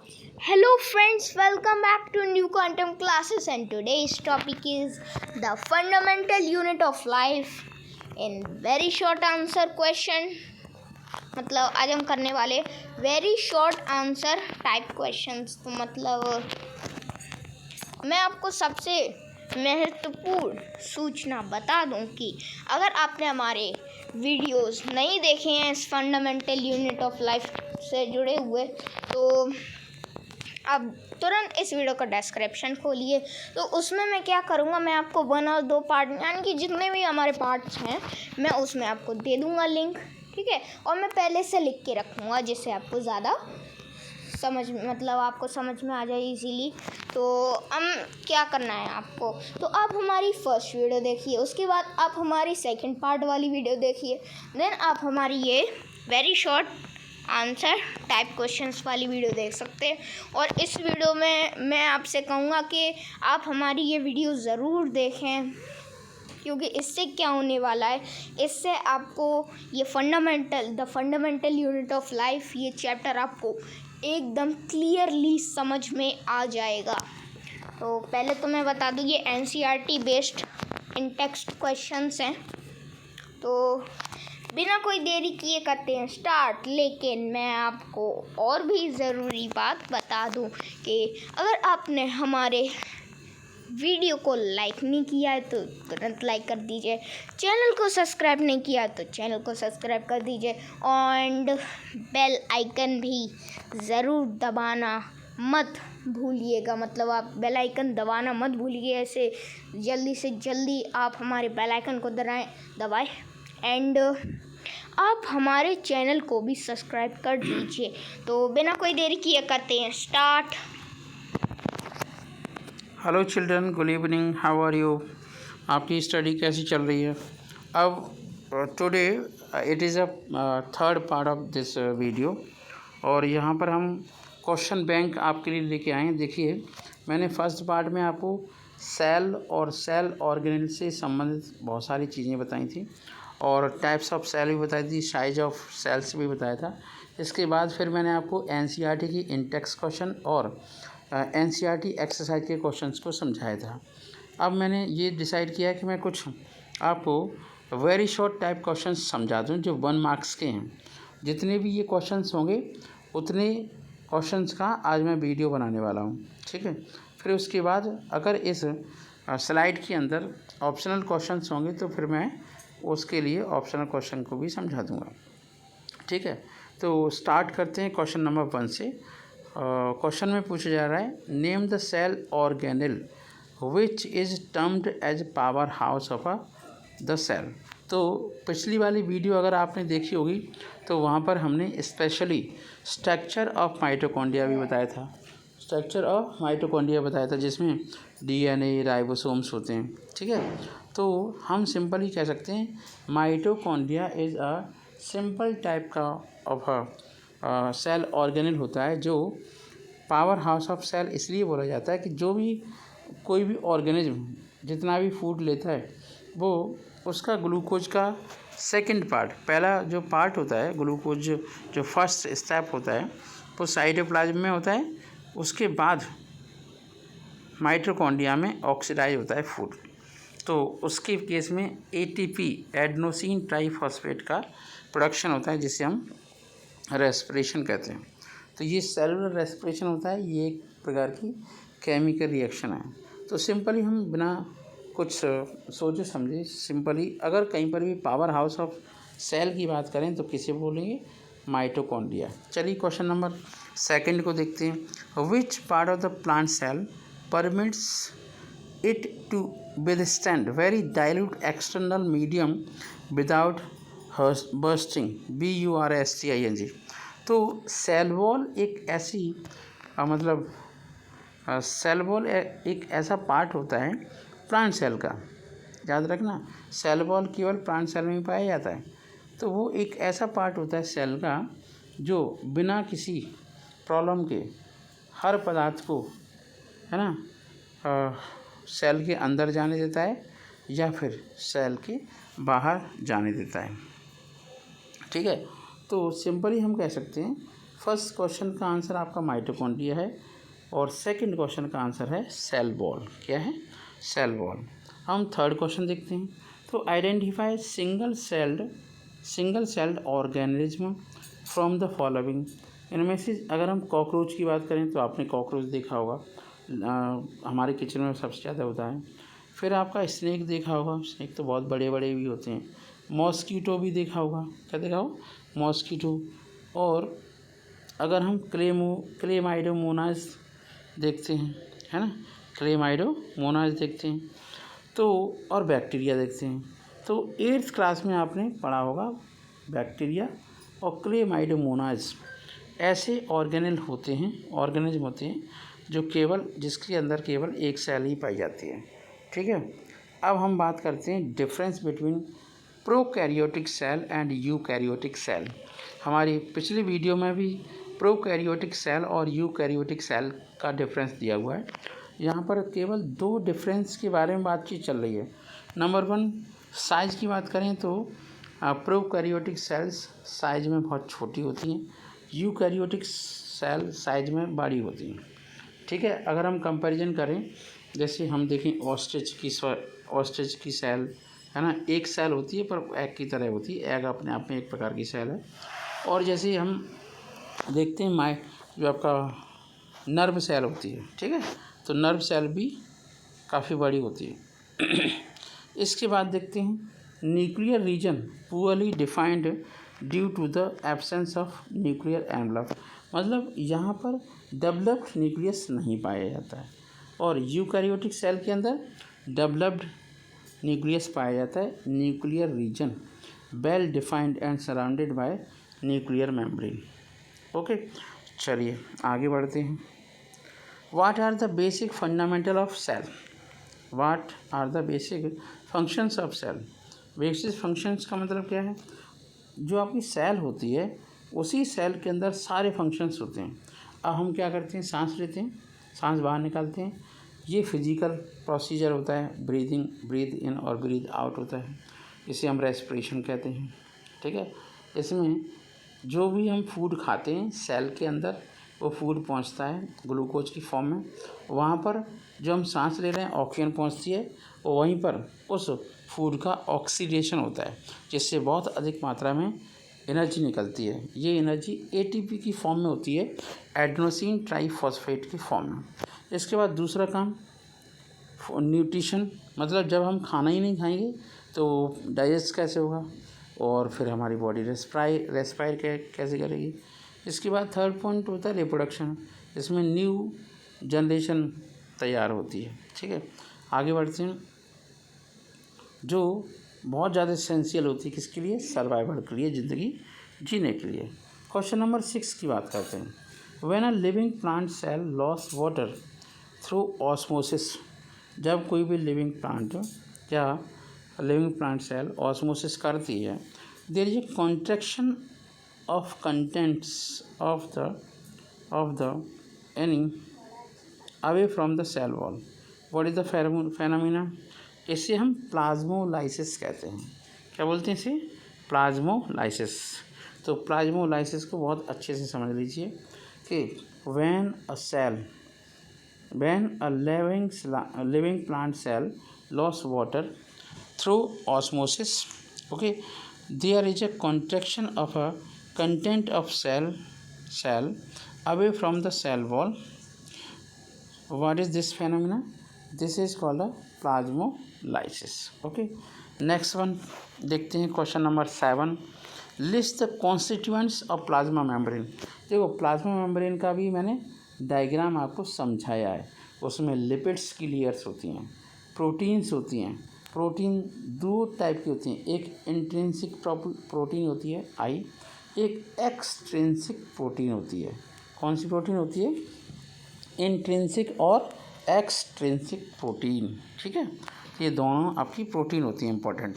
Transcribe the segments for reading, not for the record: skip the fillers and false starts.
Hello friends, welcome back to new content classes and today's topic is the fundamental unit of life in very short answer question. मतलब आज हम करने वाले very short answer type questions. तो मतलब मैं आपको सबसे महत्वपूर्ण सूचना बता दूं कि अगर आपने हमारे वीडियोस नहीं देखे हैं इस फंडामेंटल यूनिट ऑफ लाइफ से जुड़े हुए, तो अब तुरंत इस वीडियो का डिस्क्रिप्शन खोलिए। तो उसमें मैं क्या करूँगा, मैं आपको 1 और 2 पार्ट यानी कि जितने भी हमारे पार्ट्स हैं मैं उसमें आपको दे दूँगा लिंक, ठीक है। और मैं पहले से लिख के रखूँगा जिससे आपको ज़्यादा आपको समझ में आ जाए इजीली। तो हम क्या करना है आपको, तो आप हमारी फर्स्ट वीडियो देखिए, उसके बाद आप हमारी सेकंड पार्ट वाली वीडियो देखिए, देन आप हमारी ये very short answer type questions वाली वीडियो देख सकते हैं। और इस वीडियो में मैं आपसे कहूँगा कि आप हमारी ये वीडियो ज़रूर देखें, क्योंकि इससे क्या होने वाला है, इससे आपको ये the fundamental unit of life ये चैप्टर आपको एकदम क्लियरली समझ में आ जाएगा। तो पहले तो मैं बता दूँ ये NCERT based in text questions हैं। तो बिना कोई देरी किए करते हैं स्टार्ट। लेकिन मैं आपको और भी ज़रूरी बात बता दूं कि अगर आपने हमारे वीडियो को लाइक नहीं किया है तो तुरंत लाइक कर दीजिए, चैनल को सब्सक्राइब नहीं किया तो चैनल को सब्सक्राइब कर दीजिए, एंड बेल आइकन भी ज़रूर दबाना मत भूलिएगा। मतलब आप बेल आइकन दबाना मत भूलिए, ऐसे जल्दी से जल्दी आप हमारे बेल आइकन को दबाएं एंड आप हमारे चैनल को भी सब्सक्राइब कर दीजिए। तो बिना कोई देरी किए करते हैं start. Hello children, good evening, how are you. आपकी स्टडी कैसी चल रही है। अब today it is a third part of this video, और यहाँ पर हम क्वेश्चन बैंक आपके लिए लेके आए हैं। देखिए, मैंने फर्स्ट पार्ट में आपको सेल और सेल ऑर्गेनेल से संबंधित बहुत सारी चीज़ें बताई थी, और टाइप्स ऑफ सेल भी बताई थी, साइज ऑफ सेल्स भी बताया था। इसके बाद फिर मैंने आपको NCERT की इंटेक्स क्वेश्चन और NCERT एक्सरसाइज के क्वेश्चंस को समझाया था। अब मैंने ये डिसाइड किया कि मैं कुछ आपको वेरी शॉर्ट टाइप क्वेश्चंस समझा दूं जो 1 मार्क्स के हैं। जितने भी ये क्वेश्चंस होंगे उतने क्वेश्चंस का आज मैं वीडियो बनाने वाला हूं, ठीक है। फिर उसके बाद अगर इस स्लाइड के अंदर ऑप्शनल क्वेश्चंस होंगे तो फिर मैं उसके लिए ऑप्शनल क्वेश्चन को भी समझा दूंगा, ठीक है। तो स्टार्ट करते हैं क्वेश्चन नंबर 1 से। क्वेश्चन में पूछा जा रहा है, name the cell organelle which is termed as power house of the cell. तो पिछली वाली वीडियो अगर आपने देखी होगी तो वहाँ पर हमने स्पेशली स्ट्रक्चर ऑफ माइटोकॉन्ड्रिया भी बताया था, जिसमें DNA राइबोसोम्स होते हैं, ठीक है। तो हम सिंपली कह सकते हैं mitochondria is a simple type का ऑफ सेल ऑर्गेनेल होता है, जो पावर हाउस ऑफ सेल इसलिए बोला जाता है कि जो भी कोई भी ऑर्गेनिज्म जितना भी फूड लेता है वो उसका ग्लूकोज का सेकंड पार्ट, पहला जो पार्ट होता है ग्लूकोज जो फर्स्ट स्टेप होता है वो साइटोप्लाज्म में होता है, उसके बाद माइटोकॉन्ड्रिया में ऑक्सीडाइज होता है फूड। तो उसके केस में ATP एडेनोसिन ट्राइफॉस्फेट का प्रोडक्शन होता है जिसे हम रेस्पिरेशन कहते हैं। तो ये सेलुलर रेस्पिरेशन होता है, ये एक प्रकार की केमिकल रिएक्शन है। तो सिंपली हम बिना कुछ सोचे समझे सिंपली अगर कहीं पर भी पावर हाउस ऑफ सेल की बात करें तो किसे बोलेंगे, माइटोकॉन्ड्रिया। चलिए क्वेश्चन नंबर 2 को देखते हैं। Which part of the plant cell permits it to withstand very dilute external medium without bursting, BURSTING। तो सेल वॉल एक ऐसी सेल वॉल एक ऐसा पार्ट होता है प्लांट सेल का, याद रखना, सेल वॉल केवल प्लांट सेल में ही पाया जाता है। तो वो एक ऐसा पार्ट होता है सेल का जो बिना किसी प्रॉब्लम के हर पदार्थ को, है ना, सेल के अंदर जाने देता है या फिर सेल के बाहर जाने देता है, ठीक है। तो सिंपली हम कह सकते हैं फर्स्ट क्वेश्चन का आंसर आपका माइटोकॉन्ड्रिया है और सेकंड क्वेश्चन का आंसर है सेल वॉल। क्या है? Cell wall. हम थर्ड क्वेश्चन देखते हैं। तो identify single celled organism from the following. इनमें से अगर हम कॉकरोच की बात करें तो आपने कॉकरोच देखा होगा, हमारे किचन में सबसे ज़्यादा होता है। फिर आपका स्नेक देखा होगा, स्नेक तो बहुत बड़े बड़े भी होते हैं। मॉस्कीटो भी देखा होगा, क्या देखा हो? मॉस्कीटो। और अगर हम क्लेमाइडोमोनास देखते हैं, है ना, क्लेमाइडोमोनास देखते हैं तो, और बैक्टीरिया देखते हैं। तो 8th क्लास में आपने पढ़ा होगा बैक्टीरिया और क्लेमाइडोमोनास ऐसे ऑर्गेनिज्म होते हैं जो जिसके अंदर केवल एक सेल ही पाई जाती है। ठीक है। अब हम बात करते हैं difference between prokaryotic cell and eukaryotic cell. हमारी पिछली वीडियो में भी प्रोकैरियोटिक सेल और यूकैरियोटिक सेल का डिफरेंस दिया हुआ है। यहाँ पर केवल 2 डिफरेंस के बारे में बातचीत चल रही है। नंबर 1, साइज़ की बात करें तो प्रोकैरियोटिक सेल्स साइज़ में बहुत छोटी होती हैं, यूकैरियोटिक सेल साइज़ में बड़ी होती हैं। ठीक है। अगर हम कंपैरिजन करें, जैसे हम देखें ऑस्ट्रिच की सेल, है ना, एक सेल होती है पर एग की तरह होती है। एग अपने आप में एक प्रकार की सेल है। और जैसे हम देखते हैं जो आपका नर्व सेल होती है, ठीक है, तो नर्व सेल भी काफ़ी बड़ी होती है। इसके बाद देखते हैं nuclear region poorly defined due to the absence of nuclear envelope. मतलब यहाँ पर डेवलप्ड न्यूक्लियस नहीं पाया जाता है। और यूकैरियोटिक सेल के अंदर डेवलप्ड न्यूक्लियस पाया जाता है। Nuclear region well defined and surrounded by nuclear membrane. Okay, चलिए आगे बढ़ते हैं। What are the basic fundamental of cell? What are the basic functions of cell? Basic functions का मतलब क्या है? जो आपकी सेल होती है उसी सेल के अंदर सारे फंक्शंस होते हैं। अब हम क्या करते हैं? सांस लेते हैं, सांस बाहर निकालते हैं, ये फिजिकल प्रोसीजर होता है। ब्रीद इन और ब्रीद आउट होता है, इसे हम रेस्पिरेशन कहते हैं। ठीक है। इसमें जो भी हम फूड खाते हैं सेल के अंदर वो फूड पहुंचता है ग्लूकोज की फॉर्म में। वहाँ पर जो हम सांस ले रहे हैं ऑक्सीजन पहुंचती है और वहीं पर उस फूड का ऑक्सीडेशन होता है, जिससे बहुत अधिक मात्रा में एनर्जी निकलती है। ये एनर्जी एटीपी की फॉर्म में होती है, एडेनोसिन ट्राइफॉस्फेट की फॉर्म में। इसके बाद दूसरा काम न्यूट्रिशन, मतलब जब हम खाना ही नहीं खाएंगे तो डाइजेस्ट कैसे होगा और फिर हमारी बॉडी रेस्पायर कैसे करेगी। इसके बाद थर्ड पॉइंट होता है रिप्रोडक्शन, इसमें न्यू जनरेशन तैयार होती है। ठीक है। आगे बढ़ते हैं। जो बहुत ज़्यादा एसेंशियल होती है किसके लिए? सर्वाइवल के लिए, ज़िंदगी जीने के लिए। क्वेश्चन नंबर 6 की बात करते हैं। When a living plant cell loss water through osmosis. जब कोई भी लिविंग प्लांट या लिविंग प्लांट सेल ऑस्मोसिस करती है, there is a contraction of contents of the any away from the cell wall. What is the phenomena? इसे हम plasmolysis कहते हैं। क्या बोलते हैं इसे? प्लाज्मोलाइसिस। तो प्लाज्मोलाइसिस को बहुत अच्छे से समझ लीजिए कि when a living plant cell loss water through osmosis, okay, there is a contraction of a content of cell away from the cell wall. What is this phenomena? This is called a plasmolysis. Okay, next one देखते हैं। Question number 7, list the constituents of plasma membrane. देखो plasma membrane का भी मैंने diagram आपको समझाया है। उसमें लिपिड्स की लेयर्स होती हैं, प्रोटीन्स होती हैं। प्रोटीन 2 टाइप की होती हैं, एक इंट्रिंसिक प्रोटीन होती है आई, एक एक्सट्रिंसिक प्रोटीन होती है। कौन सी प्रोटीन होती है? इंट्रिंसिक और एक्सट्रिंसिक प्रोटीन। ठीक है, ये दोनों आपकी प्रोटीन होती हैं इंपॉर्टेंट।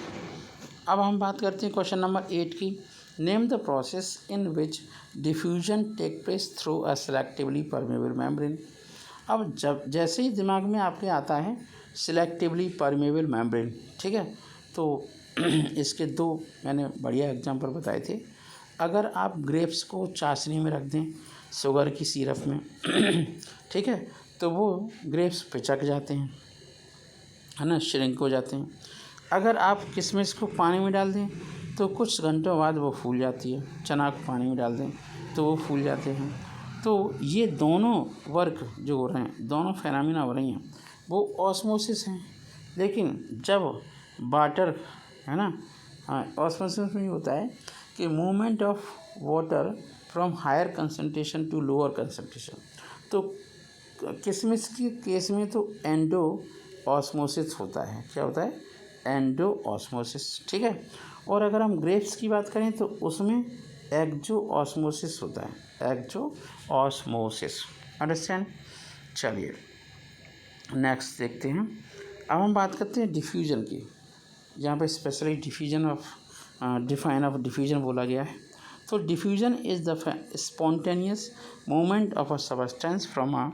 अब हम बात करते हैं क्वेश्चन नंबर 8 की। Name the process in which diffusion take place through a selectively permeable membrane. अब जैसे ही दिमाग में आपके आता है सिलेक्टिवली परमेबल मेम्ब्रेन, ठीक है, तो इसके 2 मैंने बढ़िया एग्जांपल बताए थे। अगर आप ग्रेप्स को चाशनी में रख दें, शुगर की सिरप में ठीक है, तो वो ग्रेप्स पिचक जाते हैं, है ना, श्रिंक हो जाते हैं। अगर आप किशमिश को पानी में डाल दें तो कुछ घंटों बाद वो फूल जाती है। चना को पानी में डाल दें तो वो फूल जाते हैं। तो ये दोनों वर्क जो हो रहे हैं, दोनों फेनामिना हो रही हैं, वो ऑस्मोसिस हैं। लेकिन जब वाटर, है ना, ऑस्मोसिस में होता है कि movement of water from higher concentration to lower concentration. तो किशमिश के केस में तो एंडो ऑस्मोसिस होता है। क्या होता है? एंडो ऑस्मोसिस, ठीक है। और अगर हम ग्रेप्स की बात करें तो उसमें एक्जो ऑस्मोसिस होता है, एक्जो ऑस्मोसिस। अंडरस्टैंड? चलिए नेक्स्ट देखते हैं। अब हम बात करते हैं डिफ्यूजन की। यहाँ पे स्पेशली डिफ्यूजन ऑफ डिफ्यूजन बोला गया है। तो diffusion is the spontaneous movement of a substance from a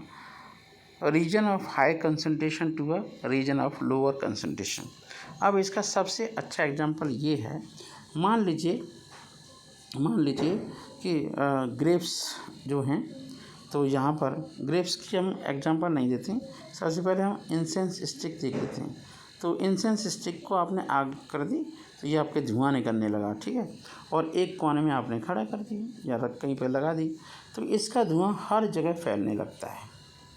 region of high concentration to a region of lower concentration. अब इसका सबसे अच्छा एग्जांपल ये है, मान लीजिए कि ग्रेप्स जो हैं, तो यहाँ पर ग्रेप्स की हम एग्जांपल नहीं देते हैं। सबसे पहले हम इंसेंस स्टिक देख लेते हैं। तो इंसेंस स्टिक को आपने आग कर दी तो ये आपके धुआं निकलने लगा, ठीक है, और एक कोने में आपने खड़ा कर दी या रख कहीं पर लगा दी, तो इसका धुआं हर जगह फैलने लगता है,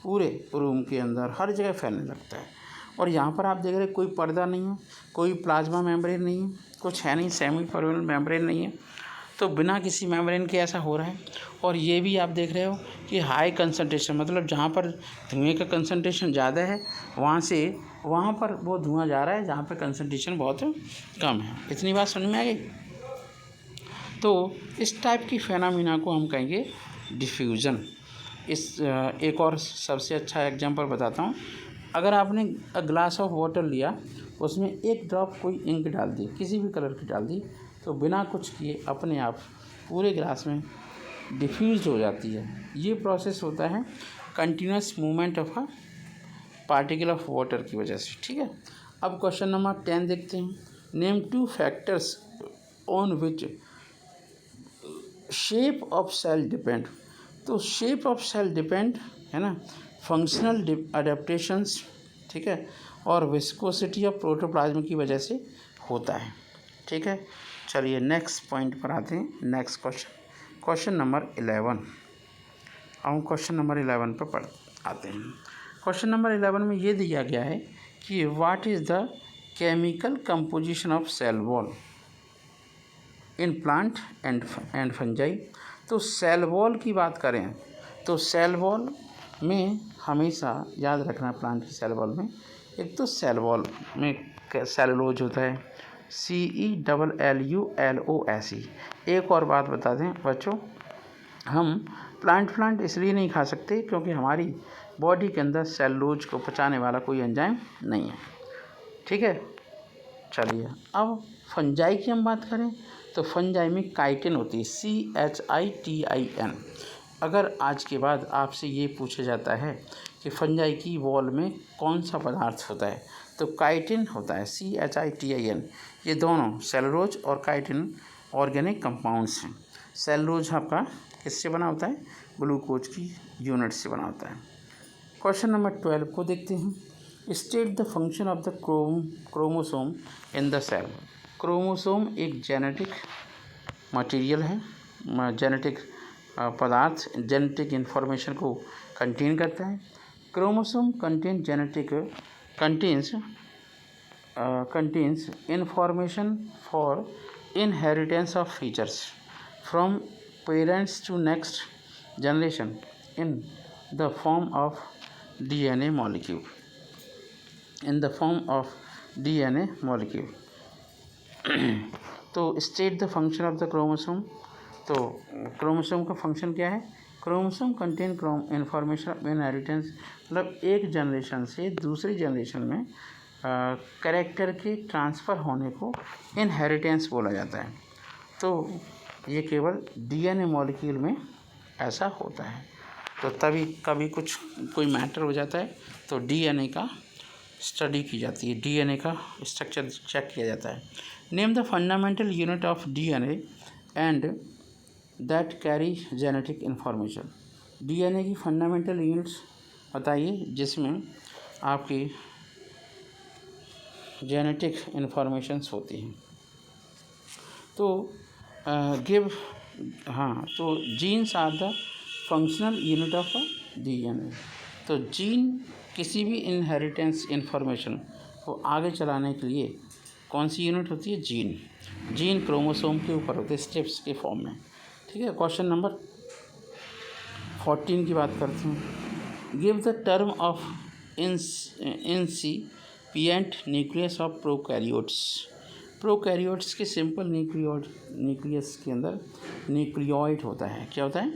पूरे रूम के अंदर हर जगह फैलने लगता है। और यहाँ पर आप देख रहे हैं कोई पर्दा नहीं है, कोई प्लाज्मा मेम्ब्रेन नहीं है, कुछ है नहीं, सेमी परमेबल मेम्ब्रेन नहीं है, तो बिना किसी मेम्ब्रेन के ऐसा हो रहा है। और ये भी आप देख रहे हो कि हाई कंसंट्रेशन, मतलब जहाँ पर धुएं का कंसंट्रेशन ज़्यादा है वहाँ से वहाँ पर वो धुआं जा रहा है जहाँ पर कंसंट्रेशन बहुत कम है। इतनी बात समझ में आ गई? तो इस टाइप की फेनामिना को हम कहेंगे डिफ्यूज़न। इस एक और सबसे अच्छा एग्जांपल बताता हूँ। अगर आपने ग्लास ऑफ वाटर लिया, उसमें एक ड्रॉप कोई इंक डाल दी, किसी भी कलर की डाल दी, तो बिना कुछ किए अपने आप पूरे ग्लास में डिफ्यूज हो जाती है। ये प्रोसेस होता है continuous movement of a particle of water की वजह से, ठीक है। अब क्वेश्चन नंबर 10 देखते हैं। Name 2 factors on which shape of cell depend. तो शेप ऑफ सेल डिपेंड, है ना, फंक्शनल अडेप्टेशंस, ठीक है, और विस्कोसिटी ऑफ प्रोटोप्लाज्म की वजह से होता है, ठीक है। चलिए नेक्स्ट पॉइंट पर आते हैं। Next question number 11। हम क्वेश्चन नंबर 11 पर आते हैं। क्वेश्चन नंबर 11 में ये दिया गया है कि what is the chemical composition of cell wall in plant and fungi. तो सेल वॉल की बात करें तो सेल वॉल में हमेशा याद रखना, प्लांट की सेल वॉल में एक तो सेल वॉल में सेलुलोज होता है, CELLULOSE। एक और बात बता दें बच्चों, हम प्लांट इसलिए नहीं खा सकते क्योंकि हमारी बॉडी के अंदर सेलुलोज को पचाने वाला कोई एंजाइम नहीं है, ठीक है। चलिए अब फंजाई की हम बात करें तो फंजाई में काइटिन होती है, CHITIN। अगर आज के बाद आपसे ये पूछा जाता है कि फंजाई की वॉल में कौन सा पदार्थ होता है, तो काइटिन होता है, CHITIN। ये दोनों सेलुलोज और काइटिन ऑर्गेनिक कंपाउंड्स हैं। सेलुलोज आपका किससे बना होता है? ग्लूकोज की यूनिट से बना होता है। क्वेश्चन नंबर 12 को देखते हैं। State the function of the chromosome in the cell. Chromosome एक जेनेटिक मटेरियल है, जेनेटिक पदार्थ, जेनेटिक इन्फॉर्मेशन को कंटेन करता है। Chromosome contains information for inheritance of features from parents to next generation in the form of DNA molecule. तो state the function of the chromosome. तो chromosome का function क्या है? क्रोमोसोम कंटेन इन्फॉर्मेशन इनहेरिटेंस, मतलब एक generation से दूसरी generation में कैरेक्टर के ट्रांसफ़र होने को इनहेरिटेंस बोला जाता है। तो ये केवल DNA मॉलिक्यूल में ऐसा होता है। तो तभी कभी कोई मैटर हो जाता है तो DNA का स्टडी की जाती है, DNA का स्ट्रक्चर चेक किया जाता है। Name the fundamental unit of DNA and that carry genetic information. DNA की फंडामेंटल यूनिट्स बताइए जिसमें आपकी जेनेटिक इन्फॉर्मेशंस होती हैं। तो गिव हाँ, तो genes are the functional unit of DNA. तो जीन किसी भी इनहेरिटेंस इन्फॉर्मेशन को आगे चलाने के लिए कौन सी यूनिट होती है? जीन। जीन क्रोमोसोम के ऊपर होते हैं स्टेप्स के फॉर्म में। ठीक है, क्वेश्चन नंबर 14 की बात करते हैं। Give the term of incipient nucleus of prokaryotes. Prokaryotes के सिंपल न्यूक्लियस के अंदर न्यूक्लियोइड होता है। क्या होता है?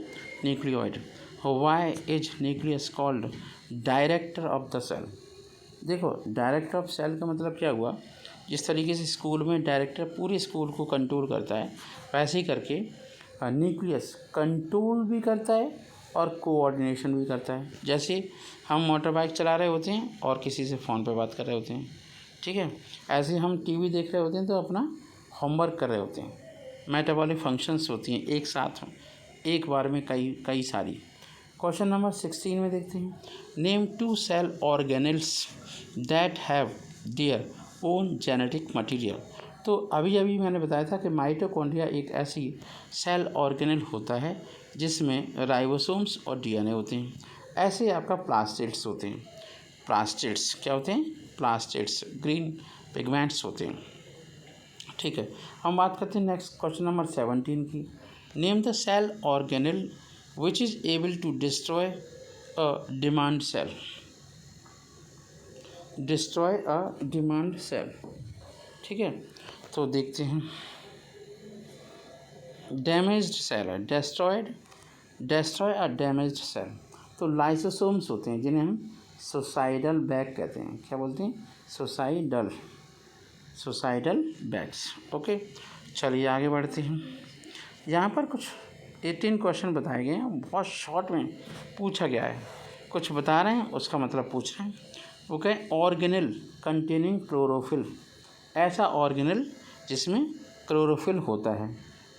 Nucleoid. Why is nucleus called director of the cell. देखो, डायरेक्टर ऑफ सेल का मतलब क्या हुआ? जिस तरीके से स्कूल में डायरेक्टर पूरे स्कूल को कंट्रोल करता है, वैसे ही करके न्यूक्लियस कंट्रोल भी करता है और कोऑर्डिनेशन भी करता है। जैसे हम मोटर बाइक चला रहे होते हैं और किसी से फ़ोन पे बात कर रहे होते हैं, ठीक है, ऐसे हम टीवी देख रहे होते हैं तो अपना होमवर्क कर रहे होते हैं। मेटाबॉलिक फंक्शंस होती हैं एक साथ, एक बार में कई सारी। क्वेश्चन नंबर 16 में देखते हैं। Name 2 cell organelles that have their own genetic material. तो अभी मैंने बताया था कि माइटोकॉन्ड्रिया एक ऐसी सेल ऑर्गेनेल होता है जिसमें राइबोसोम्स और डीएनए होते हैं। ऐसे आपका प्लास्टिड्स होते हैं। प्लास्टिड्स क्या होते हैं? प्लास्टिड्स ग्रीन पिगमेंट्स होते हैं। ठीक है, हम बात करते हैं नेक्स्ट क्वेश्चन नंबर 17 की। Name the cell organelle which is able to destroy a demand cell. Destroy a demand cell. ठीक है, तो देखते हैं। डैमेज्ड सेल है, डिस्ट्रॉय अ डैमेज्ड सेल। तो लाइसोसोम्स होते हैं जिन्हें हम सुसाइडल बैग कहते हैं। क्या बोलते हैं? Suicidal bags. ओके, चलिए आगे बढ़ते हैं। यहाँ पर कुछ 18 क्वेश्चन बताए गए हैं, बहुत शॉर्ट में पूछा गया है। कुछ बता रहे हैं, उसका मतलब पूछ रहे हैं। वो कहें ऑर्गेनेल कंटेनिंग क्लोरोफिल। ऐसा ऑर्गेनेल जिसमें क्लोरोफिल होता है।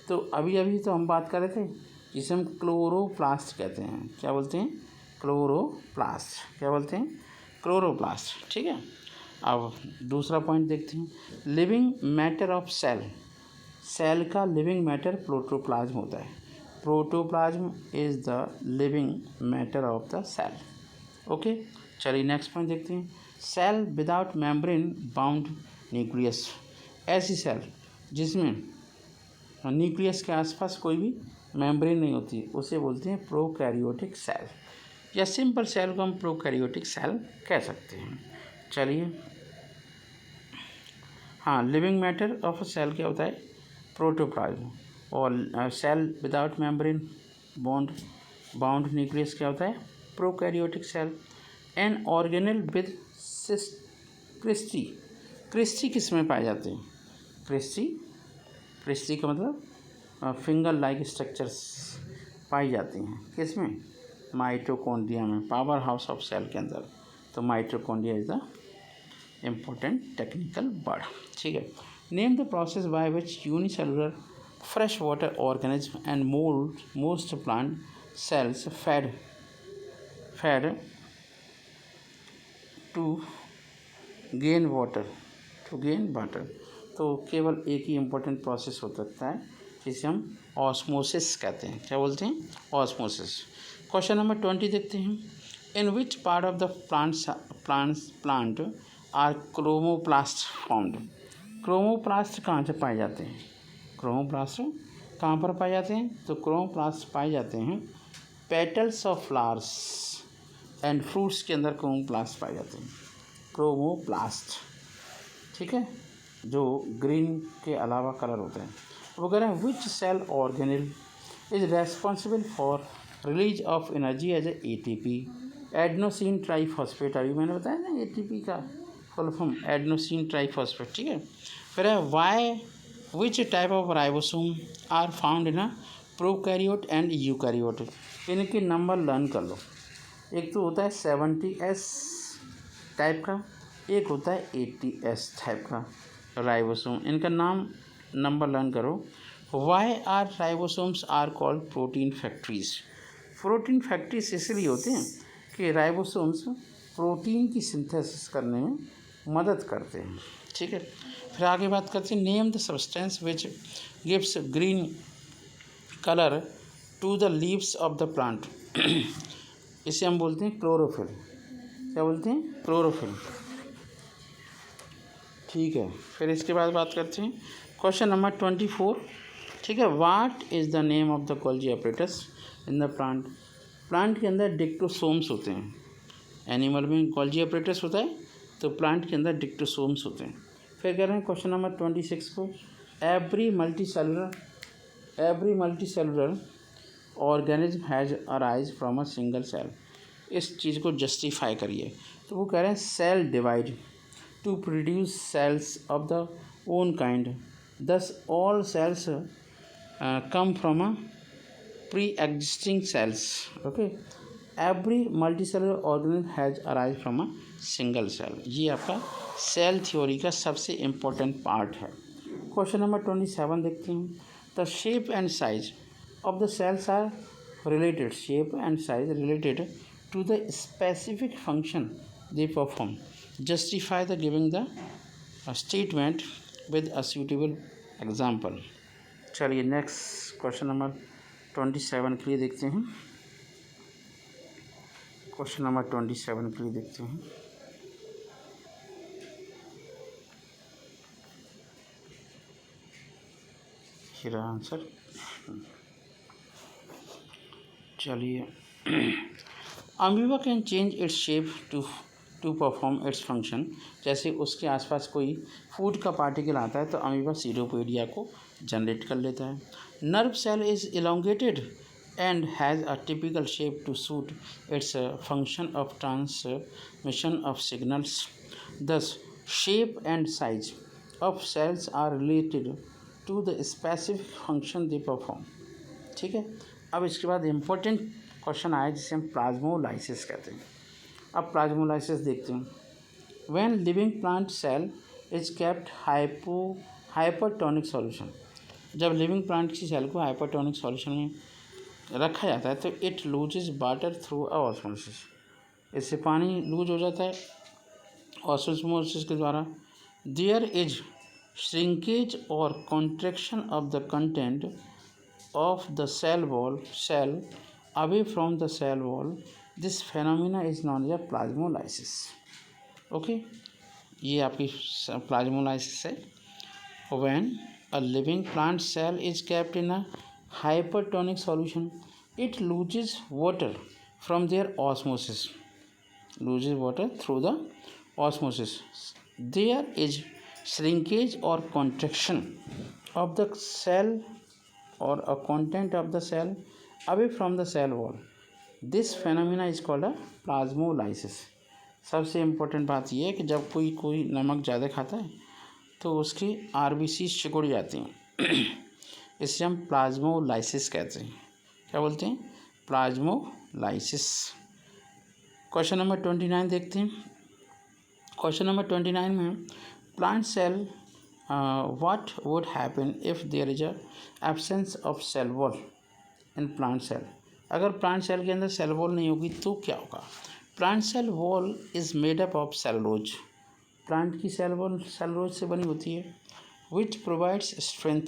तो अभी तो हम बात कर रहे थे जिसे हम क्लोरोप्लास्ट कहते हैं। क्या बोलते हैं? क्लोरोप्लास्ट। क्या बोलते हैं? क्लोरोप्लास्ट। ठीक है, अब दूसरा पॉइंट देखते हैं। Living matter of cell. Cell का लिविंग मैटर प्रोटोप्लाज्म होता है। Protoplasm is the living matter of the cell. Okay, चलिए नेक्स्ट पॉइंट देखते हैं। Cell without membrane bound nucleus. ऐसी सेल जिसमें न्यूक्लियस के आसपास कोई भी मेम्ब्रेन नहीं होती, उसे बोलते हैं प्रोकैरियोटिक सेल, या सिंपल सेल को हम प्रोकैरियोटिक सेल कह सकते हैं। चलिए, हाँ, लिविंग मैटर ऑफ सेल क्या होता है? प्रोटोप्लाज्म। और cell without membrane bound nucleus क्या होता है? Prokaryotic cell. An organelle with cristae. Cristae किस में पाए जाते हैं? क्रिस्टी का मतलब फिंगर लाइक स्ट्रक्चर्स पाई जाती हैं। किस में? माइटोकॉन्ड्रिया में, पावर हाउस ऑफ सेल के अंदर। तो mitochondria is the important technical word. ठीक है, name the process by which unicellular fresh water organism and most plant cells fed to gain water. तो केवल एक ही इम्पोर्टेंट प्रोसेस हो सकता है जिसे हम ऑस्मोसिस कहते हैं। क्या बोलते हैं? ऑस्मोसिस। क्वेश्चन नंबर 20 देखते हैं। In which part of the plant are chromoplast formed. Chromoplast कहाँ से पाए जाते हैं? क्रोमोप्लास्ट कहाँ पर पाए जाते हैं? तो क्रोमोप्लास्ट पाए जाते हैं petals of flowers and fruits के अंदर क्रोमोप्लास्ट पाए जाते हैं। क्रोमोप्लास्ट, ठीक है, जो ग्रीन के अलावा कलर होते हैं। वो कह रहे हैं which cell organelle is responsible for release of energy as ATP। Adenosine triphosphate. अभी मैंने बताया ना ATP का फुल फॉर्म एडनोसिन ट्राईफॉस्फेट। ठीक है, फिर है why which type of ribosome are found in a prokaryote and eukaryote. इनके नंबर लर्न कर लो। एक तो होता है 70S टाइप का, एक होता है 80S टाइप का राइबोसोम। इनका नंबर लर्न करो। Why are ribosomes are called protein factories. Protein factories इसलिए होते हैं कि राइबोसोम्स प्रोटीन की सिंथेसिस करने में मदद करते हैं। ठीक है, फिर आगे बात करते हैं, name the substance which gives green colour to the leaves of the plant. इसे हम बोलते हैं क्लोरोफिल। क्या बोलते हैं? क्लोरोफिल। ठीक है, फिर इसके बाद बात करते हैं क्वेश्चन नंबर 24। ठीक है, what is the name of the Golgi apparatus in the plant. Plant के अंदर डिक्टोसोम्स होते हैं। एनिमल में गोल्जी अपरेटस होता है, तो प्लांट के अंदर डिक्टोसोम्स होते हैं। फिर कह रहे हैं क्वेश्चन नंबर 26 को, every multicellular organism has arise from a single cell. इस चीज़ को जस्टिफाई करिए। तो वो कह रहे हैं cell divide to produce cells of the own kind. Thus, all cells come from a pre-existing cells. Okay. Every multicellular organism has arisen from a single cell. ये आपका सेल थ्योरी का सबसे इम्पोर्टेंट पार्ट है। Question number 27 देखते हैं। The shape and size of the cells are related. Shape and size related to the specific function they perform. Justify the giving the statement with a suitable example. चलिए next question number 27 के लिए देखते हैं। Question number 27 के लिए देखते हैं। मेरा आंसर, चलिए, amoeba can change its shape to perform its function. जैसे उसके आसपास कोई फूड का पार्टिकल आता है तो अमीबा सीरोपोइडिया को जनरेट कर लेता है। Nerve cell is elongated and has a typical shape to suit its function of transmission of signals. Thus shape and size of cells are related to the specific function they perform. ठीक है, अब इसके बाद important question आया जिसे हम plasmolysis कहते हैं। अब प्लाज्मोलाइसिस देखते हैं। When living plant cell is kept hypertonic solution. जब लिविंग प्लांट की सेल को हाइपरटोनिक सॉल्यूशन में रखा जाता है तो it loses water through osmosis. इससे पानी लूज हो जाता है ऑस्मोसिस के द्वारा। देयर इज श्रिंकेज और contraction of the content of the cell away from the cell wall. This phenomena is known as plasmolysis. Okay, ये आपकी प्लाज्मोलाइसिस है। When a living plant cell is kept in a hypertonic solution, it loses water from their osmosis. Loses water through the osmosis. There is shrinkage or contraction of the cell or a content of the cell away from the cell wall. This phenomena is called a plasmolysis. सबसे important बात यह है कि जब कोई नमक ज़्यादा खाता है तो उसकी आरबीसी सिकुड़ जाती हैं। इसे हम प्लाज्मोलाइसिस कहते हैं। क्या बोलते हैं? प्लाज्मोलाइसिस। क्वेश्चन नंबर 29 देखते हैं। क्वेश्चन नंबर 29 में plant cell what would happen if there is a absence of cell wall in plant cell. अगर प्लांट सेल के अंदर सेल वॉल नहीं होगी तो क्या होगा? Plant cell wall is made up of cellulose. Plant की सेल वॉल सेलुलोज से बनी होती है। विच प्रोवाइड्स स्ट्रेंथ,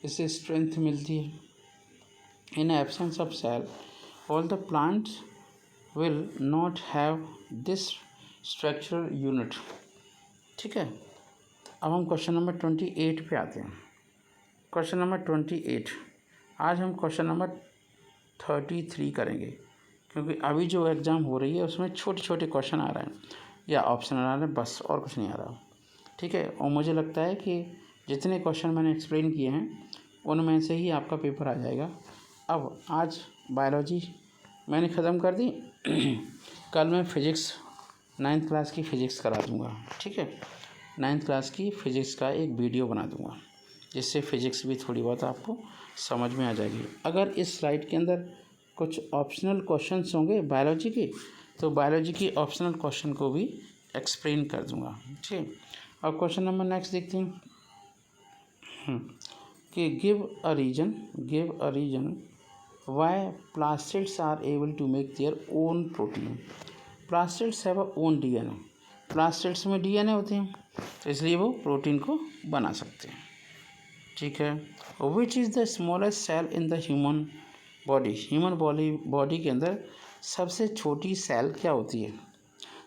इससे स्ट्रेंथ मिलती है। In absence of cell all the plant will not have this structural unit. ठीक है, अब हम क्वेश्चन नंबर 28 पे आते हैं। Question number 28। आज हम क्वेश्चन नंबर 33 करेंगे क्योंकि अभी जो एग्ज़ाम हो रही है उसमें छोटे छोटे क्वेश्चन आ रहे हैं या ऑप्शन आ रहे हैं, बस और कुछ नहीं आ रहा। ठीक है, और मुझे लगता है कि जितने क्वेश्चन मैंने एक्सप्लेन किए हैं उनमें से ही आपका पेपर आ जाएगा। अब आज बायोलॉजी मैंने ख़त्म कर दी। कल मैं फ़िज़िक्स 9th क्लास की फ़िज़िक्स करा दूँगा। ठीक है, 9th क्लास की फ़िज़िक्स का एक वीडियो बना दूँगा जिससे फ़िज़िक्स भी थोड़ी बहुत आपको समझ में आ जाएगी। अगर इस स्लाइड के अंदर कुछ ऑप्शनल क्वेश्चंस होंगे बायोलॉजी के तो बायोलॉजी की ऑप्शनल क्वेश्चन को भी एक्सप्लेन कर दूंगा। ठीक है, अब क्वेश्चन नंबर नेक्स्ट देखते हैं। कि give a reason why plastids are able to make their own protein. Plastids have a own DNA, plastids में डीएनए होते हैं तो इसलिए वो प्रोटीन को बना सकते हैं। ठीक है। Which is the smallest cell in the human body. Human body के अंदर सबसे छोटी सेल क्या होती है?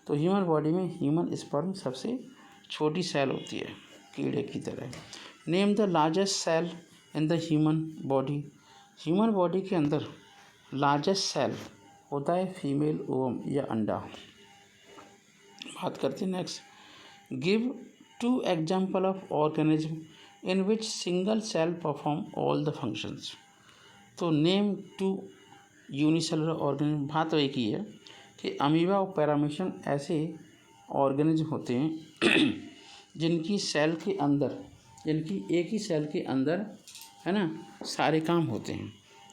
तो ह्यूमन बॉडी में ह्यूमन स्पर्म सबसे छोटी सेल होती है, कीड़े की तरह। Name the largest cell in the human body. Human body के अंदर लार्जेस्ट सेल होता है फीमेल ओवम या अंडा। बात करते हैं next. Give 2 example of organism in which single cell perform all the functions. तो नेम 2 यूनिसेलुलर ऑर्गेनिज्म। बात वही की है कि अमीबा और पैरामीशियम ऐसे ऑर्गेनिज्म होते हैं जिनकी सेल के अंदर, जिनकी एक ही सेल के अंदर है ना सारे काम होते हैं।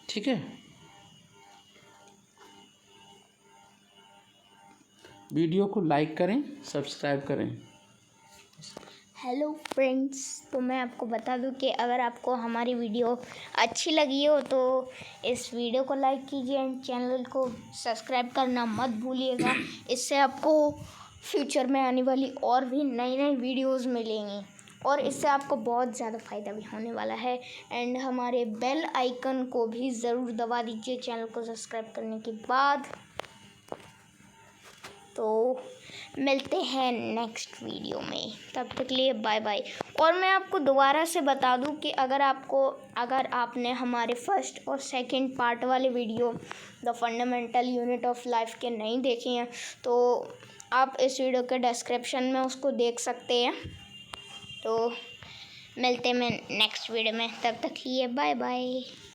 ठीक है। वीडियो को लाइक करें, सब्सक्राइब करें। हेलो फ्रेंड्स, तो मैं आपको बता दूं कि अगर आपको हमारी वीडियो अच्छी लगी हो तो इस वीडियो को लाइक कीजिए एंड चैनल को सब्सक्राइब करना मत भूलिएगा। इससे आपको फ्यूचर में आने वाली और भी नई नई वीडियोस मिलेंगी और इससे आपको बहुत ज़्यादा फ़ायदा भी होने वाला है। एंड हमारे बेल आइकन को भी ज़रूर दबा दीजिए चैनल को सब्सक्राइब करने के बाद। तो मिलते हैं नेक्स्ट वीडियो में, तब तक के लिए बाय बाय। और मैं आपको दोबारा से बता दूं कि अगर आपने हमारे फर्स्ट और सेकंड पार्ट वाले video the fundamental unit of life के नहीं देखे हैं तो आप इस वीडियो के डिस्क्रिप्शन में उसको देख सकते हैं। तो मिलते हैं नेक्स्ट वीडियो में, तब तक के लिए बाय बाय।